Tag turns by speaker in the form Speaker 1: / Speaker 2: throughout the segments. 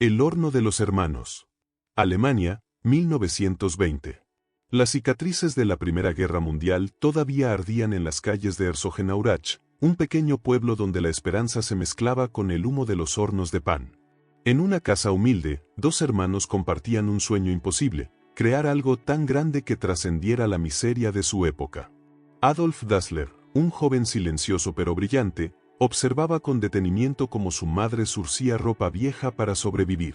Speaker 1: El horno de los hermanos. Alemania, 1920. Las cicatrices de la Primera Guerra Mundial todavía ardían en las calles de Herzogenaurach, un pequeño pueblo donde la esperanza se mezclaba con el humo de los hornos de pan. En una casa humilde, dos hermanos compartían un sueño imposible: crear algo tan grande que trascendiera la miseria de su época. Adolf Dassler, un joven silencioso pero brillante, observaba con detenimiento cómo su madre zurcía ropa vieja para sobrevivir.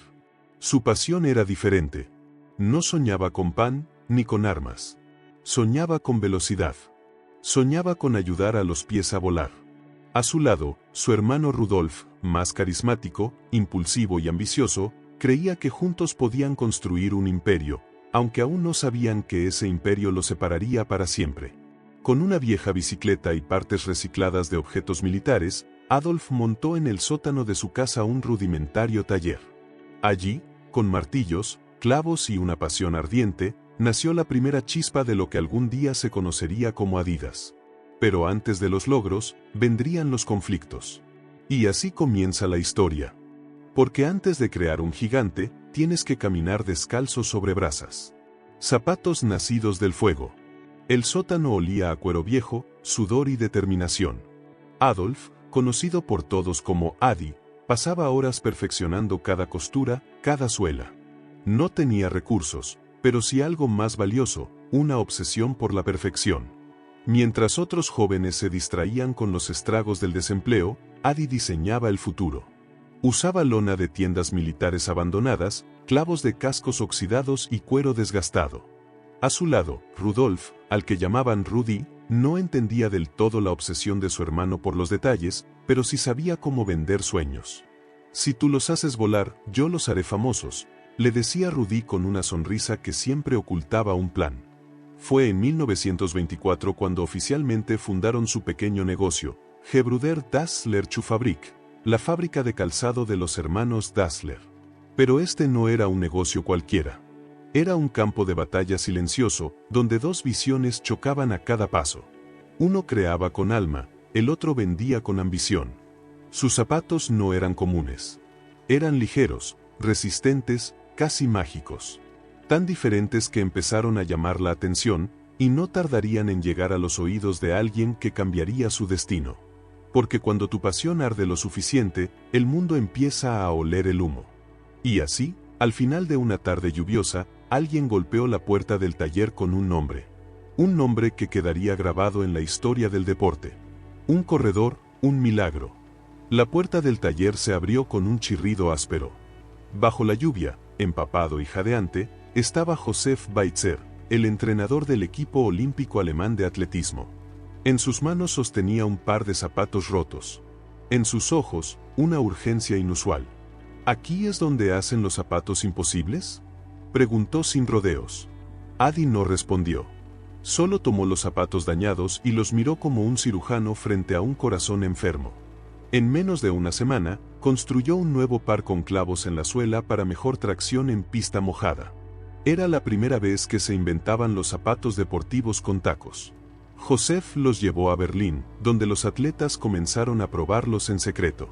Speaker 1: Su pasión era diferente. No soñaba con pan, ni con armas. Soñaba con velocidad. Soñaba con ayudar a los pies a volar. A su lado, su hermano Rudolf, más carismático, impulsivo y ambicioso, creía que juntos podían construir un imperio, aunque aún no sabían que ese imperio los separaría para siempre. Con una vieja bicicleta y partes recicladas de objetos militares, Adolf montó en el sótano de su casa un rudimentario taller. Allí, con martillos, clavos y una pasión ardiente, nació la primera chispa de lo que algún día se conocería como Adidas. Pero antes de los logros, vendrían los conflictos. Y así comienza la historia. Porque antes de crear un gigante, tienes que caminar descalzo sobre brasas. Zapatos nacidos del fuego. El sótano olía a cuero viejo, sudor y determinación. Adolf, conocido por todos como Adi, pasaba horas perfeccionando cada costura, cada suela. No tenía recursos, pero sí algo más valioso: una obsesión por la perfección. Mientras otros jóvenes se distraían con los estragos del desempleo, Adi diseñaba el futuro. Usaba lona de tiendas militares abandonadas, clavos de cascos oxidados y cuero desgastado. A su lado, Rudolf, al que llamaban Rudy, no entendía del todo la obsesión de su hermano por los detalles, pero sí sabía cómo vender sueños. «Si tú los haces volar, yo los haré famosos», le decía Rudy con una sonrisa que siempre ocultaba un plan. Fue en 1924 cuando oficialmente fundaron su pequeño negocio, Gebruder Dassler Schuhfabrik, la fábrica de calzado de los hermanos Dassler. Pero este no era un negocio cualquiera. Era un campo de batalla silencioso, donde dos visiones chocaban a cada paso. Uno creaba con alma, el otro vendía con ambición. Sus zapatos no eran comunes. Eran ligeros, resistentes, casi mágicos. Tan diferentes que empezaron a llamar la atención, y no tardarían en llegar a los oídos de alguien que cambiaría su destino. Porque cuando tu pasión arde lo suficiente, el mundo empieza a oler el humo. Y así, al final de una tarde lluviosa, alguien golpeó la puerta del taller con un nombre. Un nombre que quedaría grabado en la historia del deporte. Un corredor, un milagro. La puerta del taller se abrió con un chirrido áspero. Bajo la lluvia, empapado y jadeante, estaba Josef Weitzer, el entrenador del equipo olímpico alemán de atletismo. En sus manos sostenía un par de zapatos rotos. En sus ojos, una urgencia inusual. ¿Aquí es donde hacen los zapatos imposibles?, preguntó sin rodeos. Adi no respondió. Solo tomó los zapatos dañados y los miró como un cirujano frente a un corazón enfermo. En menos de una semana, construyó un nuevo par con clavos en la suela para mejor tracción en pista mojada. Era la primera vez que se inventaban los zapatos deportivos con tacos. Josef los llevó a Berlín, donde los atletas comenzaron a probarlos en secreto.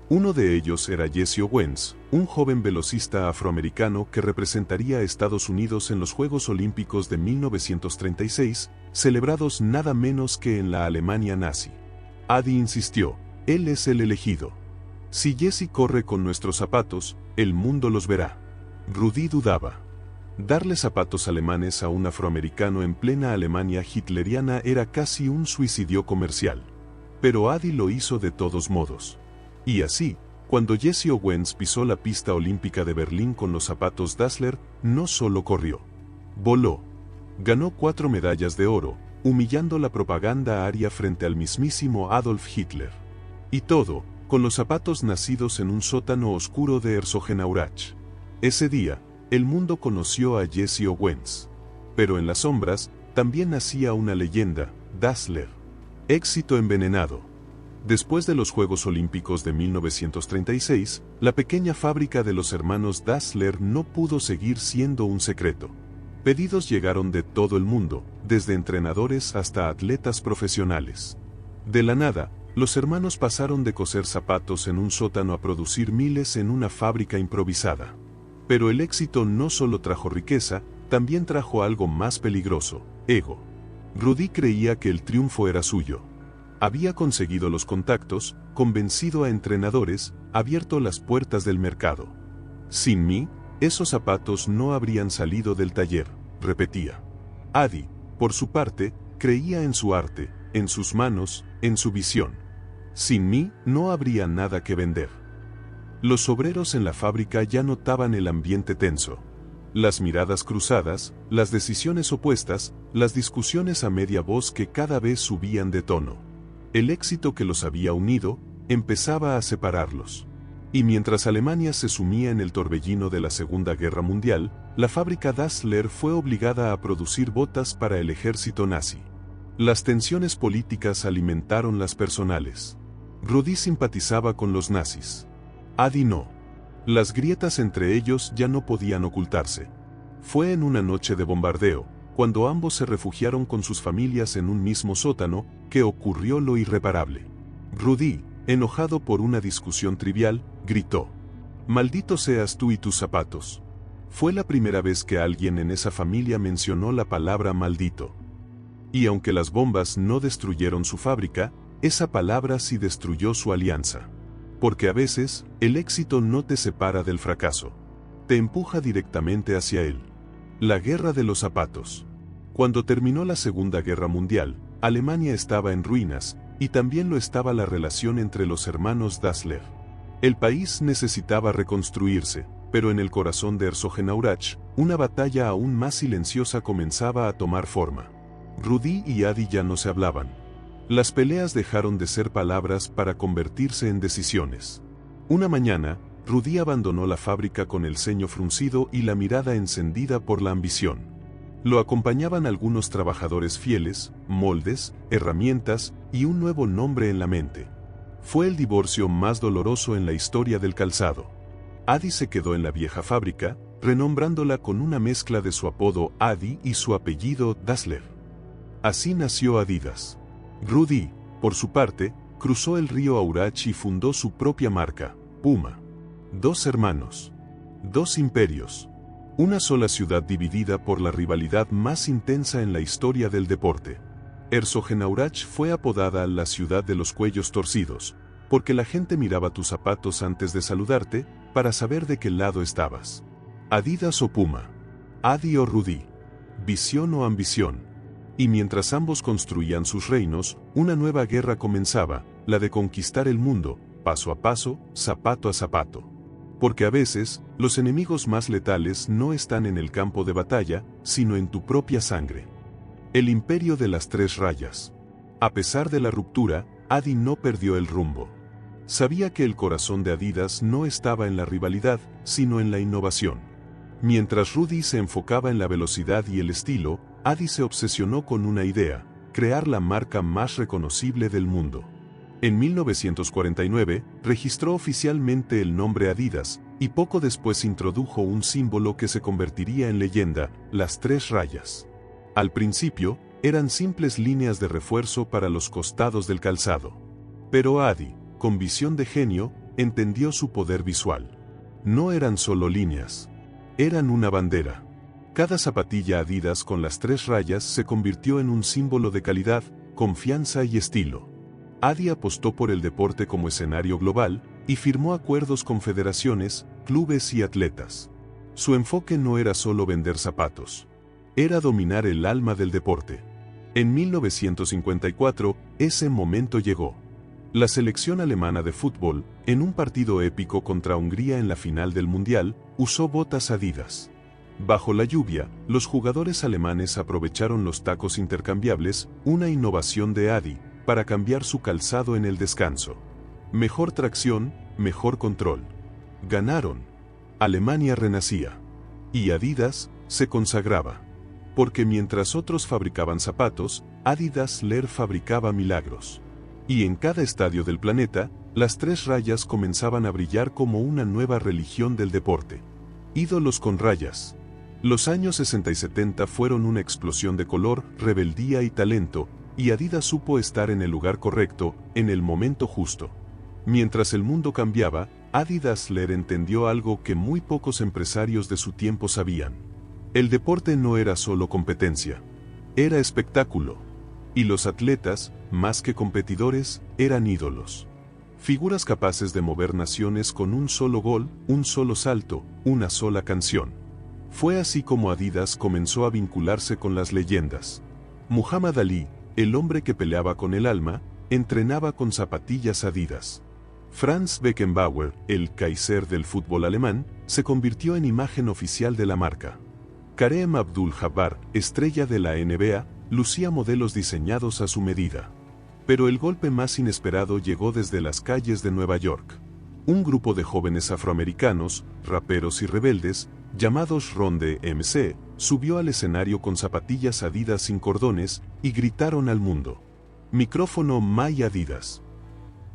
Speaker 1: Uno de ellos era Jesse Owens, un joven velocista afroamericano que representaría a Estados Unidos en los Juegos Olímpicos de 1936, celebrados nada menos que en la Alemania nazi. Adi insistió: él es el elegido. Si Jesse corre con nuestros zapatos, el mundo los verá. Rudy dudaba. Darle zapatos alemanes a un afroamericano en plena Alemania hitleriana era casi un suicidio comercial. Pero Adi lo hizo de todos modos. Y así, cuando Jesse Owens pisó la pista olímpica de Berlín con los zapatos Dassler, no solo corrió. Voló. Ganó 4 medallas de oro, humillando la propaganda aria frente al mismísimo Adolf Hitler. Y todo, con los zapatos nacidos en un sótano oscuro de Herzogenaurach. Ese día, el mundo conoció a Jesse Owens. Pero en las sombras, también nacía una leyenda: Dassler. Éxito envenenado. Después de los Juegos Olímpicos de 1936, la pequeña fábrica de los hermanos Dassler no pudo seguir siendo un secreto. Pedidos llegaron de todo el mundo, desde entrenadores hasta atletas profesionales. De la nada, Los hermanos pasaron de coser zapatos en un sótano a producir miles en una fábrica improvisada. Pero el éxito no solo trajo riqueza, también trajo algo más peligroso: ego. Rudy creía que el triunfo era suyo. Había conseguido los contactos, convencido a entrenadores, abierto las puertas del mercado. Sin mí, esos zapatos no habrían salido del taller, repetía. Adi, por su parte, creía en su arte, en sus manos, en su visión. Sin mí, no habría nada que vender. Los obreros en la fábrica ya notaban el ambiente tenso. Las miradas cruzadas, las decisiones opuestas, las discusiones a media voz que cada vez subían de tono. El éxito que los había unido, empezaba a separarlos. Y mientras Alemania se sumía en el torbellino de la Segunda Guerra Mundial, la fábrica Dassler fue obligada a producir botas para el ejército nazi. Las tensiones políticas alimentaron las personales. Rudy simpatizaba con los nazis. Adi no. Las grietas entre ellos ya no podían ocultarse. Fue en una noche de bombardeo, cuando ambos se refugiaron con sus familias en un mismo sótano, que ocurrió lo irreparable. Rudy, enojado por una discusión trivial, gritó: «Maldito seas tú y tus zapatos». Fue la primera vez que alguien en esa familia mencionó la palabra maldito. Y aunque las bombas no destruyeron su fábrica, esa palabra sí destruyó su alianza. Porque a veces, el éxito no te separa del fracaso. Te empuja directamente hacia él. La guerra de los zapatos. Cuando terminó la Segunda Guerra Mundial, Alemania estaba en ruinas, y también lo estaba la relación entre los hermanos Dassler. El país necesitaba reconstruirse, pero en el corazón de Herzogenaurach, una batalla aún más silenciosa comenzaba a tomar forma. Rudy y Adi ya no se hablaban. Las peleas dejaron de ser palabras para convertirse en decisiones. Una mañana, Rudy abandonó la fábrica con el ceño fruncido y la mirada encendida por la ambición. Lo acompañaban algunos trabajadores fieles, moldes, herramientas y un nuevo nombre en la mente. Fue el divorcio más doloroso en la historia del calzado. Adi se quedó en la vieja fábrica, renombrándola con una mezcla de su apodo Adi y su apellido Dassler. Así nació Adidas. Rudy, por su parte, cruzó el río Aurach y fundó su propia marca, Puma. 2 hermanos. 2 imperios. Una sola ciudad dividida por la rivalidad más intensa en la historia del deporte. Herzogenaurach fue apodada la ciudad de los cuellos torcidos, porque la gente miraba tus zapatos antes de saludarte, para saber de qué lado estabas. Adidas o Puma. Adi o Rudy. Visión o ambición. Y mientras ambos construían sus reinos, una nueva guerra comenzaba, la de conquistar el mundo, paso a paso, zapato a zapato. Porque a veces, los enemigos más letales no están en el campo de batalla, sino en tu propia sangre. El imperio de las 3 rayas. A pesar de la ruptura, Adi no perdió el rumbo. Sabía que el corazón de Adidas no estaba en la rivalidad, sino en la innovación. Mientras Rudy se enfocaba en la velocidad y el estilo, Adi se obsesionó con una idea: crear la marca más reconocible del mundo. En 1949, registró oficialmente el nombre Adidas, y poco después introdujo un símbolo que se convertiría en leyenda: las 3 rayas. Al principio, eran simples líneas de refuerzo para los costados del calzado. Pero Adi, con visión de genio, entendió su poder visual. No eran solo líneas. Eran una bandera. Cada zapatilla Adidas con las 3 rayas se convirtió en un símbolo de calidad, confianza y estilo. Adi apostó por el deporte como escenario global, y firmó acuerdos con federaciones, clubes y atletas. Su enfoque no era solo vender zapatos. Era dominar el alma del deporte. En 1954, ese momento llegó. La selección alemana de fútbol, en un partido épico contra Hungría en la final del Mundial, usó botas Adidas. Bajo la lluvia, los jugadores alemanes aprovecharon los tacos intercambiables, una innovación de Adi, para cambiar su calzado en el descanso. Mejor tracción, mejor control. Ganaron. Alemania renacía. Y Adidas se consagraba. Porque mientras otros fabricaban zapatos, Adidas Dassler fabricaba milagros. Y en cada estadio del planeta, las 3 rayas comenzaban a brillar como una nueva religión del deporte. Ídolos con rayas. Los años 60 y 70 fueron una explosión de color, rebeldía y talento, y Adidas supo estar en el lugar correcto, en el momento justo. Mientras el mundo cambiaba, Adi Dassler entendió algo que muy pocos empresarios de su tiempo sabían. El deporte no era solo competencia. Era espectáculo. Y los atletas, más que competidores, eran ídolos. Figuras capaces de mover naciones con un solo gol, un solo salto, una sola canción. Fue así como Adidas comenzó a vincularse con las leyendas. Muhammad Ali, el hombre que peleaba con el alma, entrenaba con zapatillas Adidas. Franz Beckenbauer, el Kaiser del fútbol alemán, se convirtió en imagen oficial de la marca. Kareem Abdul-Jabbar, estrella de la NBA, lucía modelos diseñados a su medida. Pero el golpe más inesperado llegó desde las calles de Nueva York. Un grupo de jóvenes afroamericanos, raperos y rebeldes, llamados Run DMC, subió al escenario con zapatillas Adidas sin cordones y gritaron al mundo: "Micrófono My Adidas".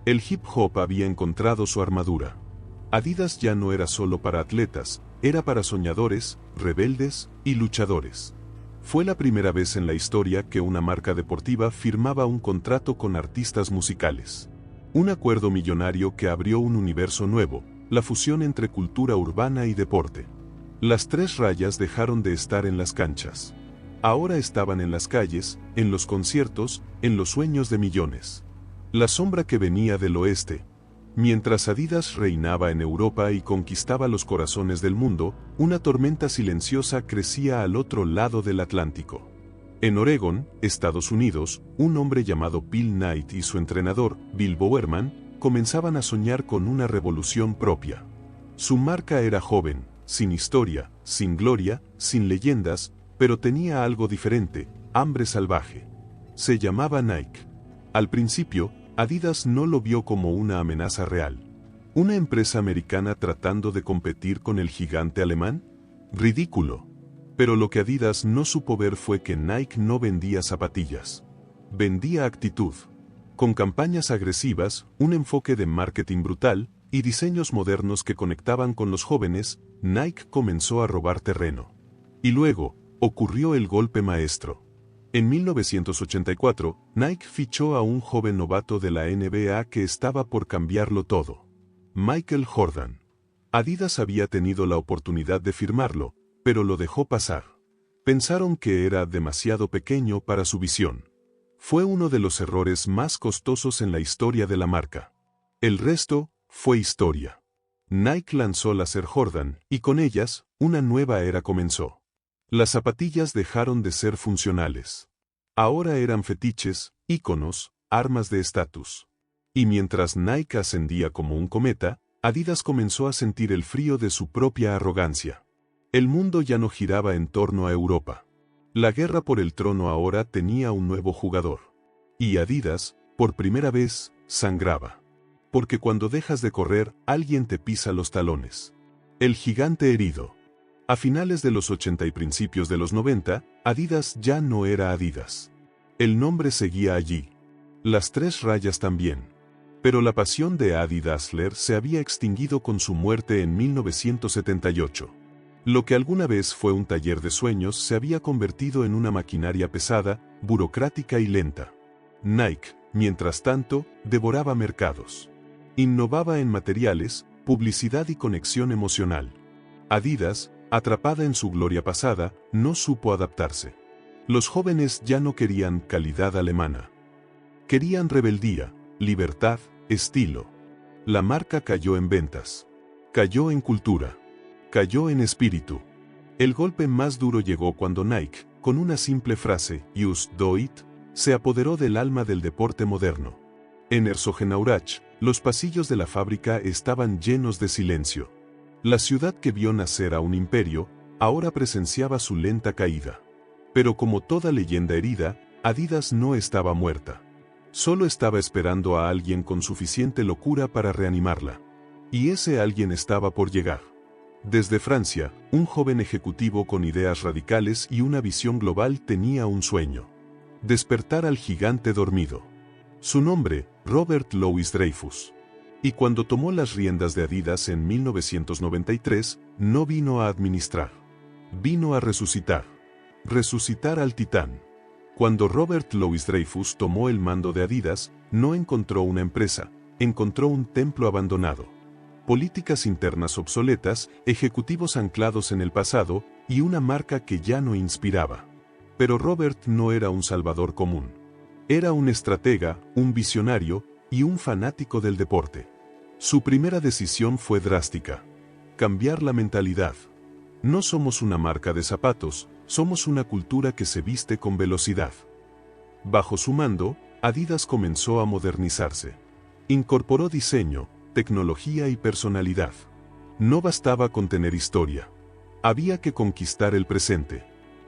Speaker 1: El hip hop había encontrado su armadura. Adidas ya no era solo para atletas, era para soñadores, rebeldes y luchadores. Fue la primera vez en la historia que una marca deportiva firmaba un contrato con artistas musicales. Un acuerdo millonario que abrió un universo nuevo, la fusión entre cultura urbana y deporte. Las tres rayas dejaron de estar en las canchas. Ahora estaban en las calles, en los conciertos, en los sueños de millones. La sombra que venía del oeste. Mientras Adidas reinaba en Europa y conquistaba los corazones del mundo, una tormenta silenciosa crecía al otro lado del Atlántico. En Oregon, Estados Unidos, un hombre llamado Phil Knight y su entrenador, Bill Bowerman, comenzaban a soñar con una revolución propia. Su marca era joven, sin historia, sin gloria, sin leyendas, pero tenía algo diferente: hambre salvaje. Se llamaba Nike. Al principio, Adidas no lo vio como una amenaza real. ¿Una empresa americana tratando de competir con el gigante alemán? Ridículo. Pero lo que Adidas no supo ver fue que Nike no vendía zapatillas. Vendía actitud. Con campañas agresivas, un enfoque de marketing brutal y diseños modernos que conectaban con los jóvenes, Nike comenzó a robar terreno. Y luego, ocurrió el golpe maestro. En 1984, Nike fichó a un joven novato de la NBA que estaba por cambiarlo todo: Michael Jordan. Adidas había tenido la oportunidad de firmarlo, pero lo dejó pasar. Pensaron que era demasiado pequeño para su visión. Fue uno de los errores más costosos en la historia de la marca. El resto fue historia. Nike lanzó las Air Jordan, y con ellas, una nueva era comenzó. Las zapatillas dejaron de ser funcionales. Ahora eran fetiches, íconos, armas de estatus. Y mientras Nike ascendía como un cometa, Adidas comenzó a sentir el frío de su propia arrogancia. El mundo ya no giraba en torno a Europa. La guerra por el trono ahora tenía un nuevo jugador. Y Adidas, por primera vez, sangraba. Porque cuando dejas de correr, alguien te pisa los talones. El gigante herido. A finales de los 80 y principios de los 90, Adidas ya no era Adidas. El nombre seguía allí. Las tres rayas también. Pero la pasión de Adi Dassler se había extinguido con su muerte en 1978. Lo que alguna vez fue un taller de sueños se había convertido en una maquinaria pesada, burocrática y lenta. Nike, mientras tanto, devoraba mercados. Innovaba en materiales, publicidad y conexión emocional. Adidas, atrapada en su gloria pasada, no supo adaptarse. Los jóvenes ya no querían calidad alemana. Querían rebeldía, libertad, estilo. La marca cayó en ventas. Cayó en cultura. Cayó en espíritu. El golpe más duro llegó cuando Nike, con una simple frase, "Just do it", se apoderó del alma del deporte moderno. En Herzogenaurach, los pasillos de la fábrica estaban llenos de silencio. La ciudad que vio nacer a un imperio, ahora presenciaba su lenta caída. Pero como toda leyenda herida, Adidas no estaba muerta. Solo estaba esperando a alguien con suficiente locura para reanimarla. Y ese alguien estaba por llegar. Desde Francia, un joven ejecutivo con ideas radicales y una visión global tenía un sueño: despertar al gigante dormido. Su nombre, Robert Louis Dreyfus. Y cuando tomó las riendas de Adidas en 1993, no vino a administrar. Vino a resucitar. Resucitar al titán. Cuando Robert Louis Dreyfus tomó el mando de Adidas, no encontró una empresa, encontró un templo abandonado. Políticas internas obsoletas, ejecutivos anclados en el pasado, y una marca que ya no inspiraba. Pero Robert no era un salvador común. Era un estratega, un visionario, y un fanático del deporte. Su primera decisión fue drástica. Cambiar la mentalidad. No somos una marca de zapatos, somos una cultura que se viste con velocidad. Bajo su mando, Adidas comenzó a modernizarse. Incorporó diseño, tecnología y personalidad. No bastaba con tener historia. Había que conquistar el presente.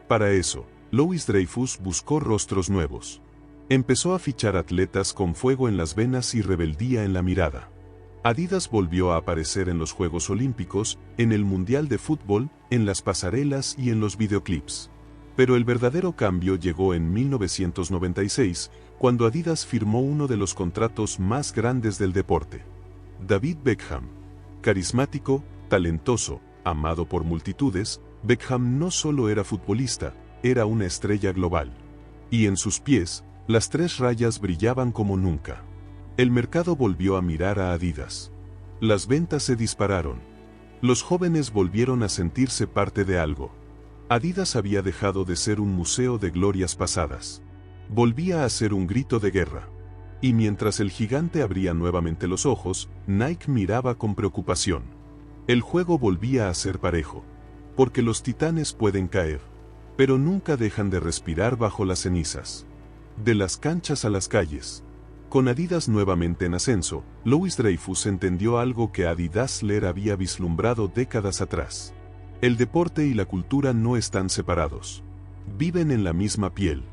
Speaker 1: Para eso, Louis Dreyfus buscó rostros nuevos. Empezó a fichar atletas con fuego en las venas y rebeldía en la mirada. Adidas volvió a aparecer en los Juegos Olímpicos, en el Mundial de Fútbol, en las pasarelas y en los videoclips. Pero el verdadero cambio llegó en 1996, cuando Adidas firmó uno de los contratos más grandes del deporte. David Beckham. Carismático, talentoso, amado por multitudes, Beckham no solo era futbolista, era una estrella global. Y en sus pies, las 3 rayas brillaban como nunca. El mercado volvió a mirar a Adidas. Las ventas se dispararon. Los jóvenes volvieron a sentirse parte de algo. Adidas había dejado de ser un museo de glorias pasadas. Volvía a ser un grito de guerra. Y mientras el gigante abría nuevamente los ojos, Nike miraba con preocupación. El juego volvía a ser parejo. Porque los titanes pueden caer. Pero nunca dejan de respirar bajo las cenizas. De las canchas a las calles. Con Adidas nuevamente en ascenso, Louis Dreyfus entendió algo que Adi Dassler había vislumbrado décadas atrás. El deporte y la cultura no están separados. Viven en la misma piel.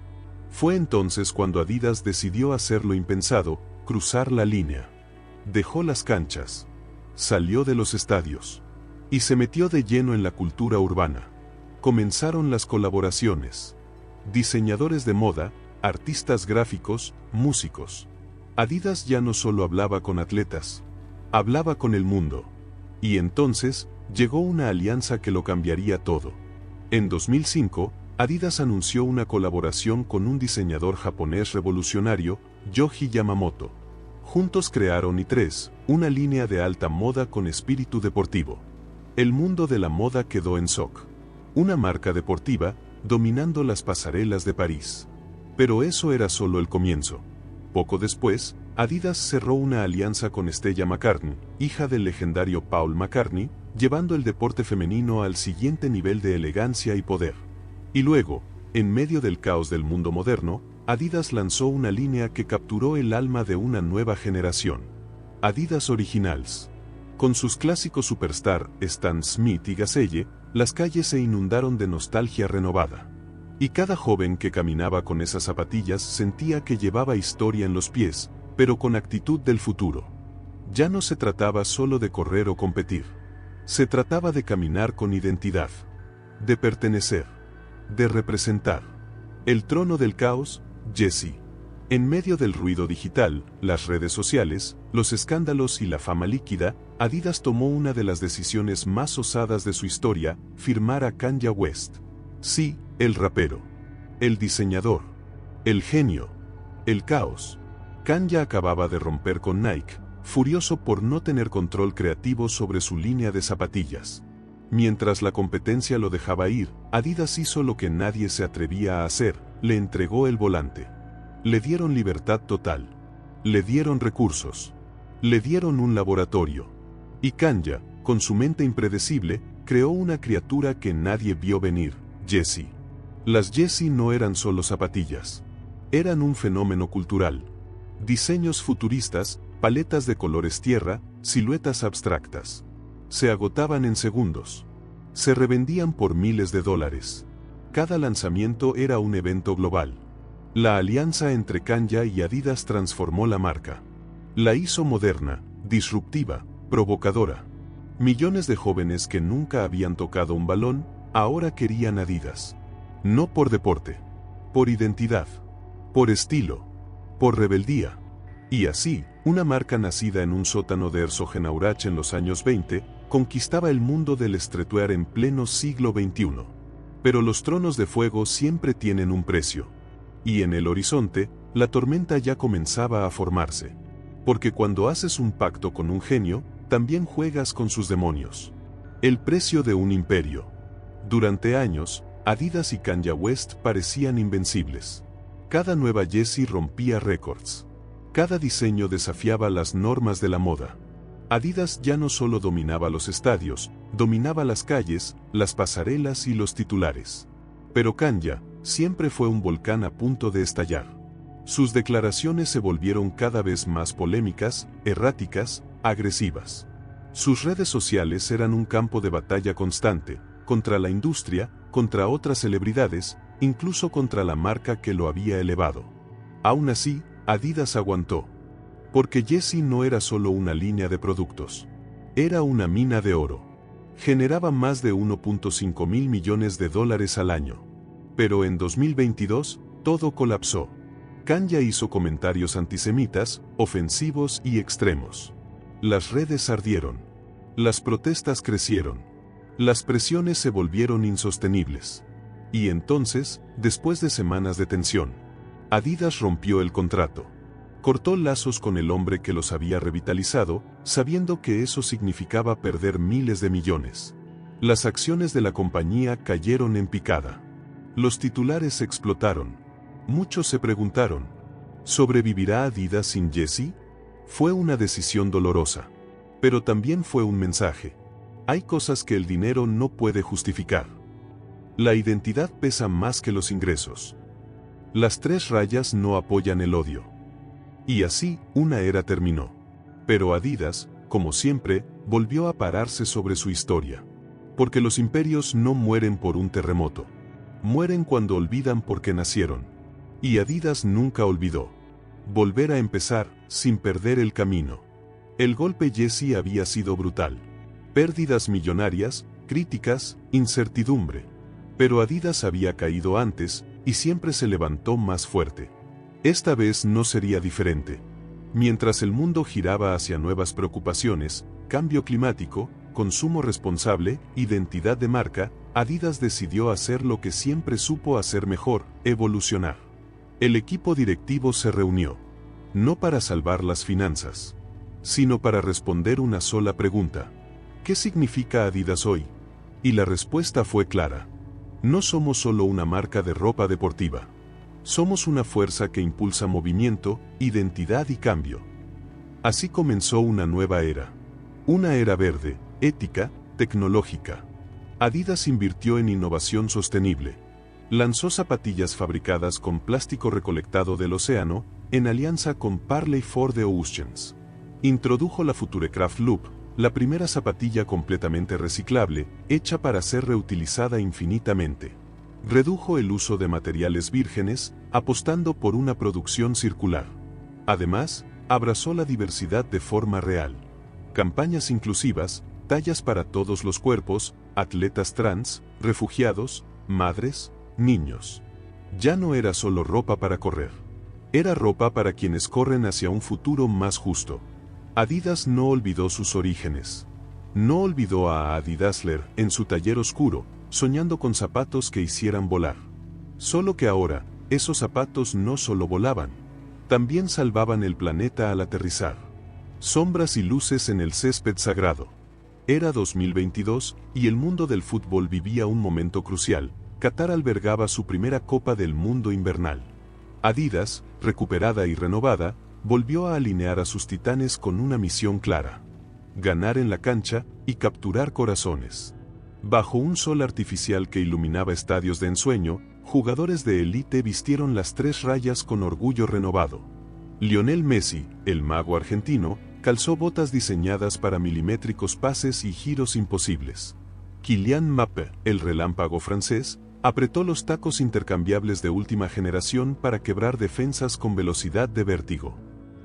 Speaker 1: Fue entonces cuando Adidas decidió hacer lo impensado, cruzar la línea. Dejó las canchas. Salió de los estadios. Y se metió de lleno en la cultura urbana. Comenzaron las colaboraciones. Diseñadores de moda, artistas gráficos, músicos. Adidas ya no solo hablaba con atletas, hablaba con el mundo. Y entonces, llegó una alianza que lo cambiaría todo. En 2005, Adidas anunció una colaboración con un diseñador japonés revolucionario, Yohji Yamamoto. Juntos crearon i3, una línea de alta moda con espíritu deportivo. El mundo de la moda quedó en shock. Una marca deportiva, dominando las pasarelas de París. Pero eso era solo el comienzo. Poco después, Adidas cerró una alianza con Stella McCartney, hija del legendario Paul McCartney, llevando el deporte femenino al siguiente nivel de elegancia y poder. Y luego, en medio del caos del mundo moderno, Adidas lanzó una línea que capturó el alma de una nueva generación. Adidas Originals. Con sus clásicos superstar, Stan Smith y Gazelle, las calles se inundaron de nostalgia renovada. Y cada joven que caminaba con esas zapatillas sentía que llevaba historia en los pies, pero con actitud del futuro. Ya no se trataba solo de correr o competir. Se trataba de caminar con identidad. De pertenecer. De representar. El trono del caos, Yeezy. En medio del ruido digital, las redes sociales, los escándalos y la fama líquida, Adidas tomó una de las decisiones más osadas de su historia, firmar a Kanye West. Sí, el rapero. El diseñador. El genio. El caos. Kanye acababa de romper con Nike, furioso por no tener control creativo sobre su línea de zapatillas. Mientras la competencia lo dejaba ir, Adidas hizo lo que nadie se atrevía a hacer, le entregó el volante. Le dieron libertad total. Le dieron recursos. Le dieron un laboratorio. Y Kanye, con su mente impredecible, creó una criatura que nadie vio venir, Yeezy. Las Yeezy no eran solo zapatillas. Eran un fenómeno cultural. Diseños futuristas, paletas de colores tierra, siluetas abstractas. Se agotaban en segundos. Se revendían por miles de dólares. Cada lanzamiento era un evento global. La alianza entre Kanye y Adidas transformó la marca. La hizo moderna, disruptiva, provocadora. Millones de jóvenes que nunca habían tocado un balón, ahora querían Adidas. No por deporte, por identidad, por estilo, por rebeldía. Y así, una marca nacida en un sótano de Herzogenaurach en los años 20, conquistaba el mundo del streetwear en pleno siglo XXI. Pero los tronos de fuego siempre tienen un precio. Y en el horizonte, la tormenta ya comenzaba a formarse. Porque cuando haces un pacto con un genio, también juegas con sus demonios. El precio de un imperio. Durante años, Adidas y Kanye West parecían invencibles. Cada nueva Yeezy rompía récords. Cada diseño desafiaba las normas de la moda. Adidas ya no solo dominaba los estadios, dominaba las calles, las pasarelas y los titulares. Pero Kanye siempre fue un volcán a punto de estallar. Sus declaraciones se volvieron cada vez más polémicas, erráticas, agresivas. Sus redes sociales eran un campo de batalla constante, contra la industria, contra otras celebridades, incluso contra la marca que lo había elevado. Aún así, Adidas aguantó. Porque Yeezy no era solo una línea de productos. Era una mina de oro. Generaba más de 1.5 mil millones de dólares al año. Pero en 2022, todo colapsó. Kanye hizo comentarios antisemitas, ofensivos y extremos. Las redes ardieron. Las protestas crecieron. Las presiones se volvieron insostenibles. Y entonces, después de semanas de tensión, Adidas rompió el contrato. Cortó lazos con el hombre que los había revitalizado, sabiendo que eso significaba perder miles de millones. Las acciones de la compañía cayeron en picada. Los titulares explotaron. Muchos se preguntaron, ¿sobrevivirá Adidas sin Yeezy? Fue una decisión dolorosa. Pero también fue un mensaje. Hay cosas que el dinero no puede justificar. La identidad pesa más que los ingresos. Las 3 rayas no apoyan el odio. Y así, una era terminó. Pero Adidas, como siempre, volvió a pararse sobre su historia. Porque los imperios no mueren por un terremoto. Mueren cuando olvidan por qué nacieron. Y Adidas nunca olvidó. Volver a empezar, sin perder el camino. El golpe Yeezy había sido brutal. Pérdidas millonarias, críticas, incertidumbre. Pero Adidas había caído antes, y siempre se levantó más fuerte. Esta vez no sería diferente. Mientras el mundo giraba hacia nuevas preocupaciones, cambio climático, consumo responsable, identidad de marca, Adidas decidió hacer lo que siempre supo hacer mejor, evolucionar. El equipo directivo se reunió. No para salvar las finanzas, sino para responder una sola pregunta. ¿Qué significa Adidas hoy? Y la respuesta fue clara. No somos solo una marca de ropa deportiva. Somos una fuerza que impulsa movimiento, identidad y cambio. Así comenzó una nueva era. Una era verde, ética, tecnológica. Adidas invirtió en innovación sostenible. Lanzó zapatillas fabricadas con plástico recolectado del océano, en alianza con Parley for the Oceans. Introdujo la Futurecraft Loop, la primera zapatilla completamente reciclable, hecha para ser reutilizada infinitamente. Redujo el uso de materiales vírgenes, apostando por una producción circular. Además, abrazó la diversidad de forma real. Campañas inclusivas, tallas para todos los cuerpos, atletas trans, refugiados, madres, niños. Ya no era solo ropa para correr. Era ropa para quienes corren hacia un futuro más justo. Adidas no olvidó sus orígenes. No olvidó a Adi Dassler en su taller oscuro, soñando con zapatos que hicieran volar. Solo que ahora, esos zapatos no solo volaban, también salvaban el planeta al aterrizar. Sombras y luces en el césped sagrado. Era 2022 y el mundo del fútbol vivía un momento crucial. Qatar albergaba su primera Copa del Mundo invernal. Adidas, recuperada y renovada, volvió a alinear a sus titanes con una misión clara: ganar en la cancha y capturar corazones. Bajo un sol artificial que iluminaba estadios de ensueño, jugadores de élite vistieron las 3 rayas con orgullo renovado. Lionel Messi, el mago argentino, calzó botas diseñadas para milimétricos pases y giros imposibles. Kylian Mbappé, el relámpago francés, apretó los tacos intercambiables de última generación para quebrar defensas con velocidad de vértigo.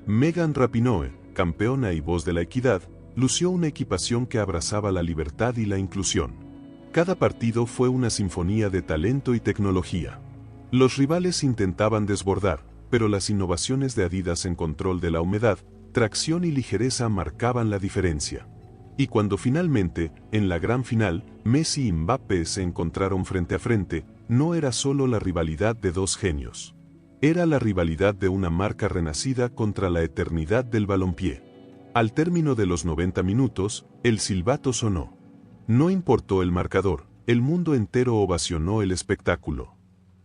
Speaker 1: Megan Rapinoe, campeona y voz de la equidad, lució una equipación que abrazaba la libertad y la inclusión. Cada partido fue una sinfonía de talento y tecnología. Los rivales intentaban desbordar, pero las innovaciones de Adidas en control de la humedad, tracción y ligereza marcaban la diferencia. Y cuando finalmente, en la gran final, Messi y Mbappé se encontraron frente a frente, no era solo la rivalidad de 2 genios. Era la rivalidad de una marca renacida contra la eternidad del balompié. Al término de los 90 minutos, el silbato sonó. No importó el marcador, el mundo entero ovacionó el espectáculo.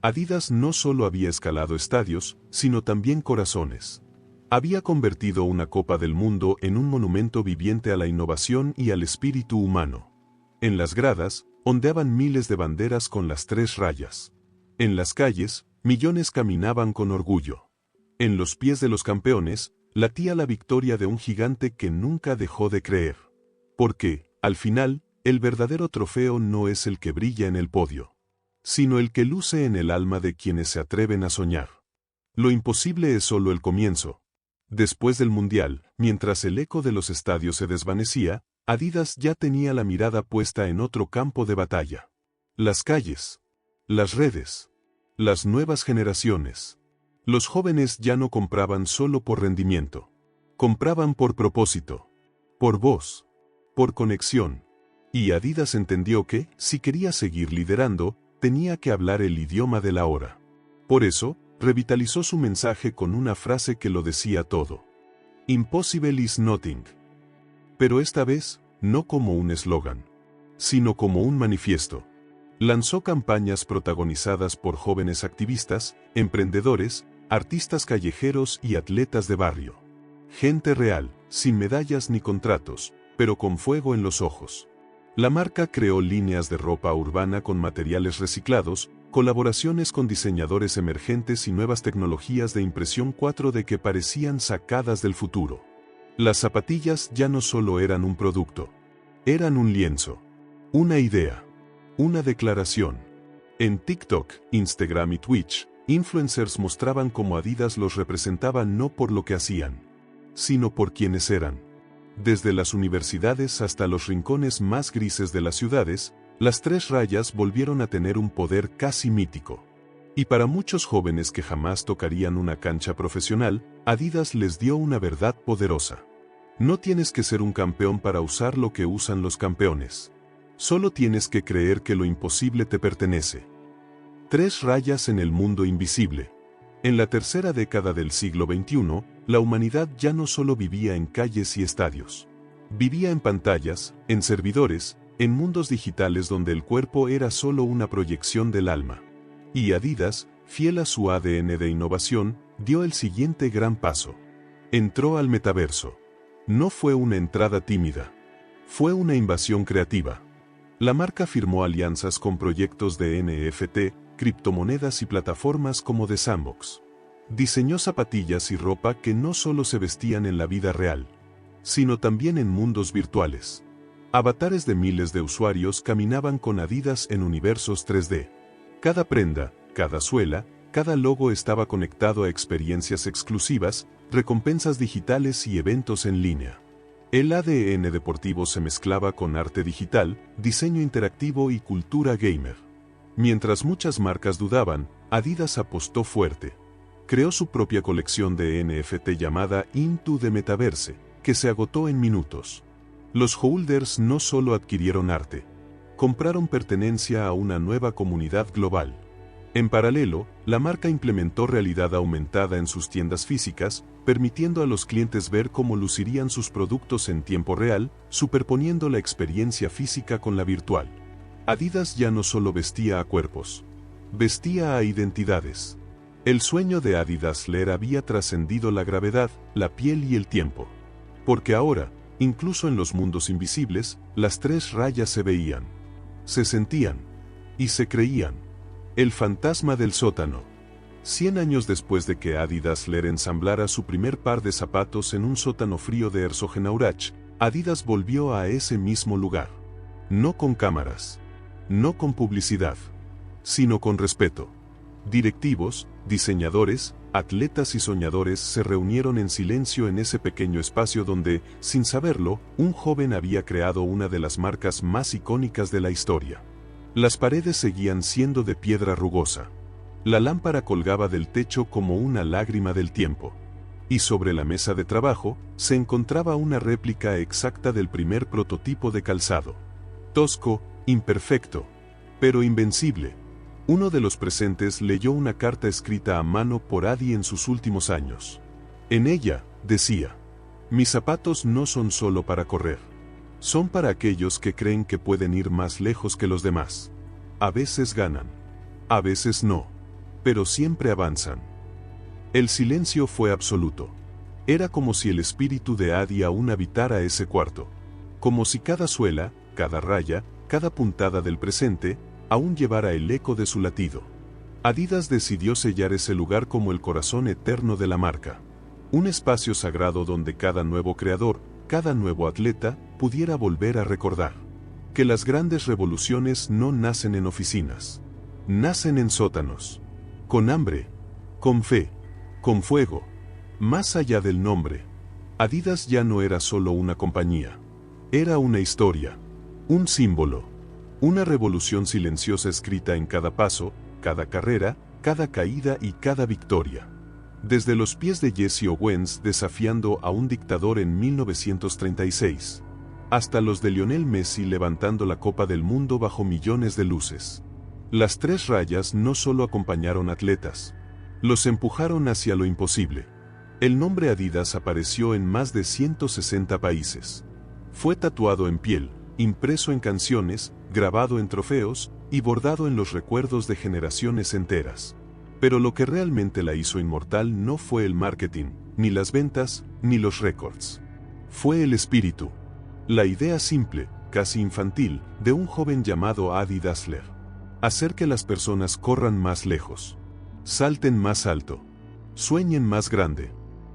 Speaker 1: Adidas no solo había escalado estadios, sino también corazones. Había convertido una Copa del Mundo en un monumento viviente a la innovación y al espíritu humano. En las gradas, ondeaban miles de banderas con las 3 rayas. En las calles, millones caminaban con orgullo. En los pies de los campeones, latía la victoria de un gigante que nunca dejó de creer. Porque, al final, el verdadero trofeo no es el que brilla en el podio, sino el que luce en el alma de quienes se atreven a soñar. Lo imposible es solo el comienzo. Después del Mundial, mientras el eco de los estadios se desvanecía, Adidas ya tenía la mirada puesta en otro campo de batalla. Las calles, las redes, las nuevas generaciones. Los jóvenes ya no compraban solo por rendimiento. Compraban por propósito, por voz, por conexión. Y Adidas entendió que, si quería seguir liderando, tenía que hablar el idioma de la hora. Por eso, revitalizó su mensaje con una frase que lo decía todo. Impossible is nothing. Pero esta vez, no como un eslogan, sino como un manifiesto. Lanzó campañas protagonizadas por jóvenes activistas, emprendedores, artistas callejeros y atletas de barrio. Gente real, sin medallas ni contratos, pero con fuego en los ojos. La marca creó líneas de ropa urbana con materiales reciclados, colaboraciones con diseñadores emergentes y nuevas tecnologías de impresión 4D que parecían sacadas del futuro. Las zapatillas ya no solo eran un producto, eran un lienzo, una idea, una declaración. En TikTok, Instagram y Twitch, influencers mostraban cómo Adidas los representaba no por lo que hacían, sino por quienes eran. Desde las universidades hasta los rincones más grises de las ciudades, las 3 rayas volvieron a tener un poder casi mítico. Y para muchos jóvenes que jamás tocarían una cancha profesional, Adidas les dio una verdad poderosa. No tienes que ser un campeón para usar lo que usan los campeones. Solo tienes que creer que lo imposible te pertenece. 3 rayas en el mundo invisible. En la tercera década del siglo XXI, la humanidad ya no solo vivía en calles y estadios. Vivía en pantallas, en servidores, en mundos digitales donde el cuerpo era solo una proyección del alma. Y Adidas, fiel a su ADN de innovación, dio el siguiente gran paso. Entró al metaverso. No fue una entrada tímida. Fue una invasión creativa. La marca firmó alianzas con proyectos de NFT, criptomonedas y plataformas como The Sandbox. Diseñó zapatillas y ropa que no solo se vestían en la vida real, sino también en mundos virtuales. Avatares de miles de usuarios caminaban con Adidas en universos 3D. Cada prenda, cada suela, cada logo estaba conectado a experiencias exclusivas, recompensas digitales y eventos en línea. El ADN deportivo se mezclaba con arte digital, diseño interactivo y cultura gamer. Mientras muchas marcas dudaban, Adidas apostó fuerte. Creó su propia colección de NFT llamada Into the Metaverse, que se agotó en minutos. Los holders no solo adquirieron arte, compraron pertenencia a una nueva comunidad global. En paralelo, la marca implementó realidad aumentada en sus tiendas físicas, permitiendo a los clientes ver cómo lucirían sus productos en tiempo real, superponiendo la experiencia física con la virtual. Adidas ya no solo vestía a cuerpos, vestía a identidades. El sueño de Adidas Leer había trascendido la gravedad, la piel y el tiempo. Porque ahora, incluso en los mundos invisibles, las 3 rayas se veían, se sentían y se creían. El fantasma del sótano. 100 años después de que Adidas Leer ensamblara su primer par de zapatos en un sótano frío de Herzogenaurach, Adidas volvió a ese mismo lugar. No con cámaras, no con publicidad, sino con respeto. Directivos, diseñadores, atletas y soñadores se reunieron en silencio en ese pequeño espacio donde, sin saberlo, un joven había creado una de las marcas más icónicas de la historia. Las paredes seguían siendo de piedra rugosa. La lámpara colgaba del techo como una lágrima del tiempo. Y sobre la mesa de trabajo, se encontraba una réplica exacta del primer prototipo de calzado. Tosco, imperfecto, pero invencible. Uno de los presentes leyó una carta escrita a mano por Adi en sus últimos años. En ella, decía: mis zapatos no son solo para correr. Son para aquellos que creen que pueden ir más lejos que los demás. A veces ganan. A veces no. Pero siempre avanzan. El silencio fue absoluto. Era como si el espíritu de Adi aún habitara ese cuarto. Como si cada suela, cada raya, cada puntada del presente, aún llevara el eco de su latido. Adidas decidió sellar ese lugar como el corazón eterno de la marca. Un espacio sagrado donde cada nuevo creador, cada nuevo atleta, pudiera volver a recordar que las grandes revoluciones no nacen en oficinas. Nacen en sótanos. Con hambre, con fe, con fuego. Más allá del nombre, Adidas ya no era solo una compañía. Era una historia, un símbolo, una revolución silenciosa escrita en cada paso, cada carrera, cada caída y cada victoria. Desde los pies de Jesse Owens desafiando a un dictador en 1936, hasta los de Lionel Messi levantando la Copa del Mundo bajo millones de luces. Las tres rayas no solo acompañaron atletas, los empujaron hacia lo imposible. El nombre Adidas apareció en más de 160 países. Fue tatuado en piel, impreso en canciones, grabado en trofeos y bordado en los recuerdos de generaciones enteras. Pero lo que realmente la hizo inmortal no fue el marketing, ni las ventas, ni los récords. Fue el espíritu. La idea simple, casi infantil, de un joven llamado Adi Dassler. Hacer que las personas corran más lejos. Salten más alto. Sueñen más grande.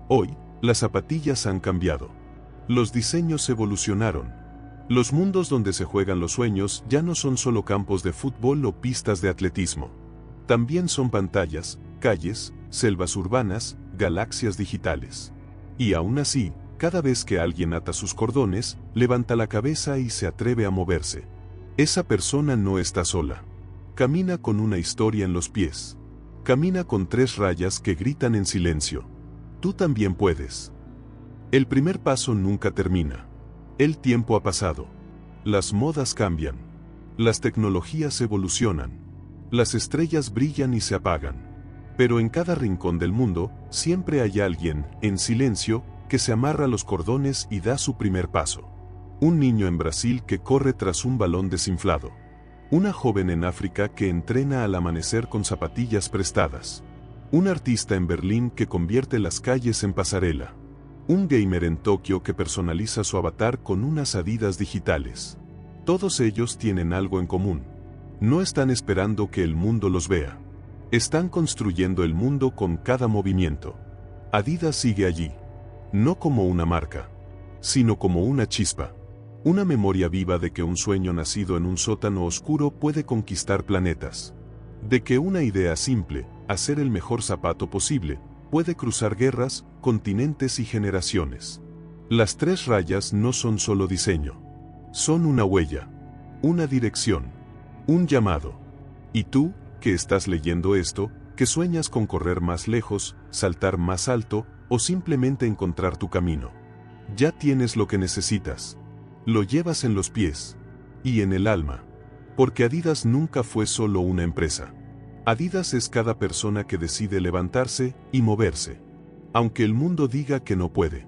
Speaker 1: Hoy, las zapatillas han cambiado. Los diseños evolucionaron. Los mundos donde se juegan los sueños ya no son solo campos de fútbol o pistas de atletismo. También son pantallas, calles, selvas urbanas, galaxias digitales. Y aún así, cada vez que alguien ata sus cordones, levanta la cabeza y se atreve a moverse. Esa persona no está sola. Camina con una historia en los pies. Camina con tres rayas que gritan en silencio. Tú también puedes. El primer paso nunca termina. El tiempo ha pasado. Las modas cambian. Las tecnologías evolucionan. Las estrellas brillan y se apagan. Pero en cada rincón del mundo, siempre hay alguien, en silencio, que se amarra los cordones y da su primer paso. Un niño en Brasil que corre tras un balón desinflado. Una joven en África que entrena al amanecer con zapatillas prestadas. Un artista en Berlín que convierte las calles en pasarela. Un gamer en Tokio que personaliza su avatar con unas Adidas digitales. Todos ellos tienen algo en común. No están esperando que el mundo los vea. Están construyendo el mundo con cada movimiento. Adidas sigue allí. No como una marca, sino como una chispa. Una memoria viva de que un sueño nacido en un sótano oscuro puede conquistar planetas. De que una idea simple, hacer el mejor zapato posible, puede cruzar guerras, continentes y generaciones. Las tres rayas no son solo diseño. Son una huella, una dirección, un llamado. Y tú, que estás leyendo esto, que sueñas con correr más lejos, saltar más alto, o simplemente encontrar tu camino. Ya tienes lo que necesitas. Lo llevas en los pies. Y en el alma. Porque Adidas nunca fue solo una empresa. Adidas es cada persona que decide levantarse y moverse. Aunque el mundo diga que no puede.